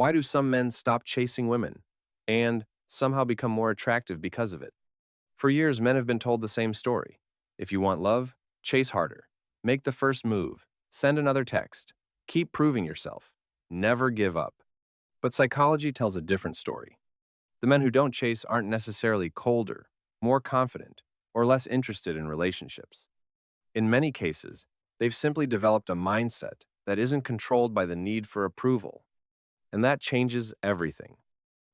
Why do some men stop chasing women and somehow become more attractive because of it? For years, men have been told the same story. If you want love, chase harder. Make the first move. Send another text. Keep proving yourself. Never give up. But psychology tells a different story. The men who don't chase aren't necessarily colder, more confident, or less interested in relationships. In many cases, they've simply developed a mindset that isn't controlled by the need for approval, and that changes everything.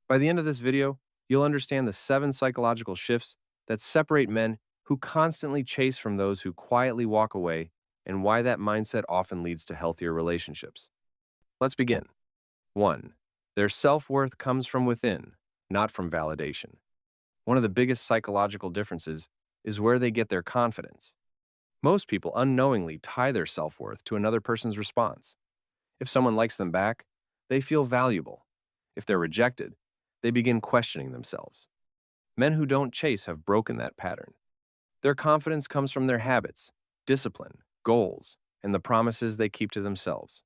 By the end of this video, you'll understand the 7 psychological shifts that separate men who constantly chase from those who quietly walk away and why that mindset often leads to healthier relationships. Let's begin. 1. Their self-worth comes from within, not from validation. One of the biggest psychological differences is where they get their confidence. Most people unknowingly tie their self-worth to another person's response. If someone likes them back, they feel valuable. If they're rejected, they begin questioning themselves. Men who don't chase have broken that pattern. Their confidence comes from their habits, discipline, goals, and the promises they keep to themselves.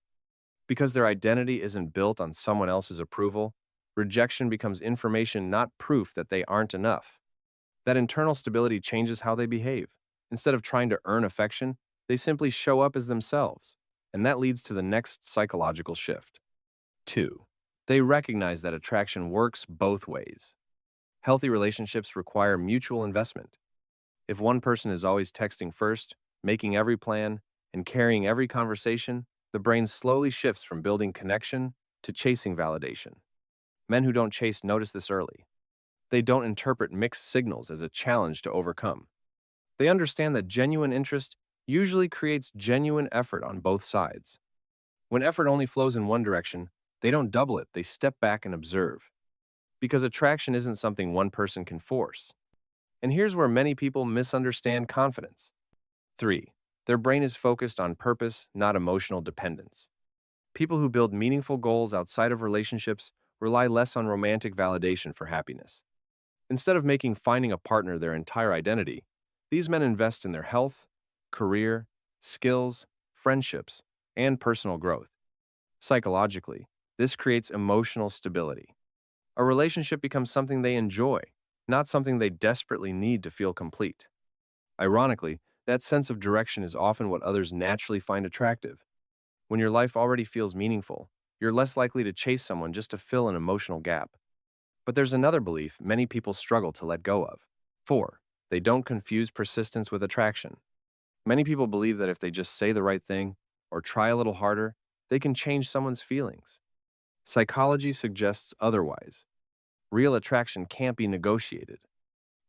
Because their identity isn't built on someone else's approval, rejection becomes information, not proof that they aren't enough. That internal stability changes how they behave. Instead of trying to earn affection, they simply show up as themselves, and that leads to the next psychological shift. 2. They recognize that attraction works both ways. Healthy relationships require mutual investment. If one person is always texting first, making every plan, and carrying every conversation, the brain slowly shifts from building connection to chasing validation. Men who don't chase notice this early. They don't interpret mixed signals as a challenge to overcome. They understand that genuine interest usually creates genuine effort on both sides. When effort only flows in one direction, they don't double it, they step back and observe. Because attraction isn't something one person can force. And here's where many people misunderstand confidence. 3. Their brain is focused on purpose, not emotional dependence. People who build meaningful goals outside of relationships rely less on romantic validation for happiness. Instead of making finding a partner their entire identity, these men invest in their health, career, skills, friendships, and personal growth. Psychologically, this creates emotional stability. A relationship becomes something they enjoy, not something they desperately need to feel complete. Ironically, that sense of direction is often what others naturally find attractive. When your life already feels meaningful, you're less likely to chase someone just to fill an emotional gap. But there's another belief many people struggle to let go of. 4. They don't confuse persistence with attraction. Many people believe that if they just say the right thing or try a little harder, they can change someone's feelings. Psychology suggests otherwise. Real attraction can't be negotiated.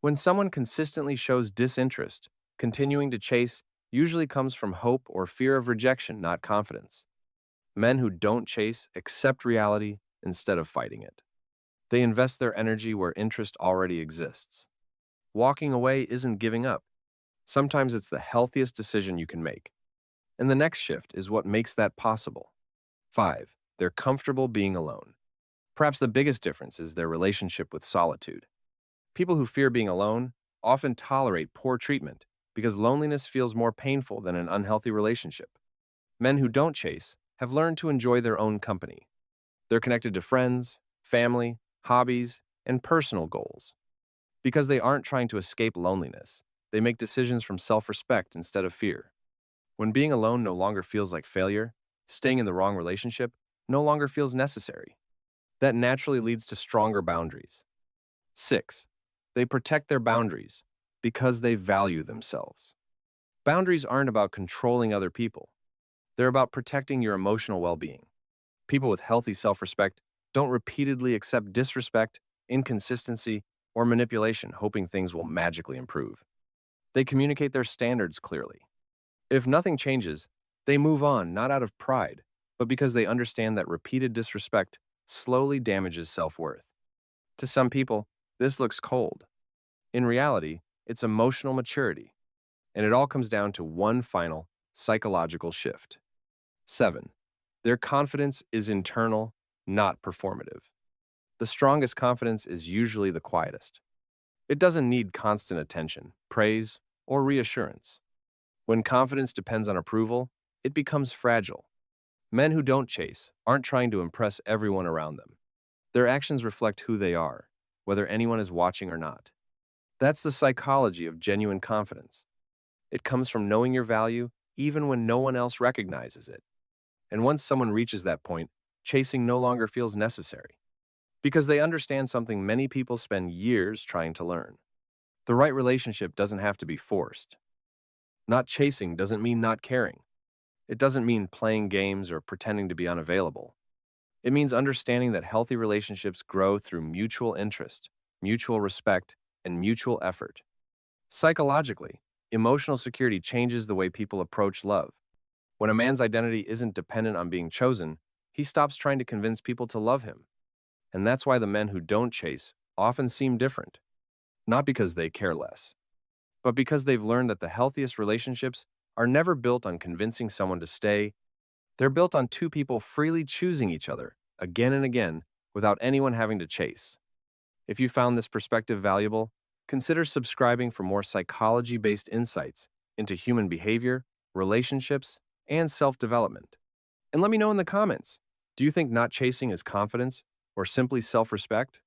When someone consistently shows disinterest, continuing to chase usually comes from hope or fear of rejection, not confidence. Men who don't chase accept reality instead of fighting it. They invest their energy where interest already exists. Walking away isn't giving up. Sometimes it's the healthiest decision you can make. And the next shift is what makes that possible. 5. They're comfortable being alone. Perhaps the biggest difference is their relationship with solitude. People who fear being alone often tolerate poor treatment because loneliness feels more painful than an unhealthy relationship. Men who don't chase have learned to enjoy their own company. They're connected to friends, family, hobbies, and personal goals. Because they aren't trying to escape loneliness, they make decisions from self-respect instead of fear. When being alone no longer feels like failure, staying in the wrong relationship no longer feels necessary. That naturally leads to stronger boundaries. 6. They protect their boundaries because they value themselves. Boundaries aren't about controlling other people. They're about protecting your emotional well-being. People with healthy self-respect don't repeatedly accept disrespect, inconsistency, or manipulation hoping things will magically improve. They communicate their standards clearly. If nothing changes, they move on not out of pride, but because they understand that repeated disrespect slowly damages self-worth. To some people, this looks cold. In reality, it's emotional maturity, and it all comes down to one final psychological shift. 7. Their confidence is internal, not performative. The strongest confidence is usually the quietest. It doesn't need constant attention, praise, or reassurance. When confidence depends on approval, it becomes fragile. Men who don't chase aren't trying to impress everyone around them. Their actions reflect who they are, whether anyone is watching or not. That's the psychology of genuine confidence. It comes from knowing your value even when no one else recognizes it. And once someone reaches that point, chasing no longer feels necessary because they understand something many people spend years trying to learn. The right relationship doesn't have to be forced. Not chasing doesn't mean not caring. It doesn't mean playing games or pretending to be unavailable. It means understanding that healthy relationships grow through mutual interest, mutual respect, and mutual effort. Psychologically, emotional security changes the way people approach love. When a man's identity isn't dependent on being chosen, he stops trying to convince people to love him. And that's why the men who don't chase often seem different. Not because they care less, but because they've learned that the healthiest relationships are never built on convincing someone to stay. They're built on two people freely choosing each other again and again without anyone having to chase. If you found this perspective valuable, consider subscribing for more psychology-based insights into human behavior, relationships, and self-development. And let me know in the comments, do you think not chasing is confidence or simply self-respect?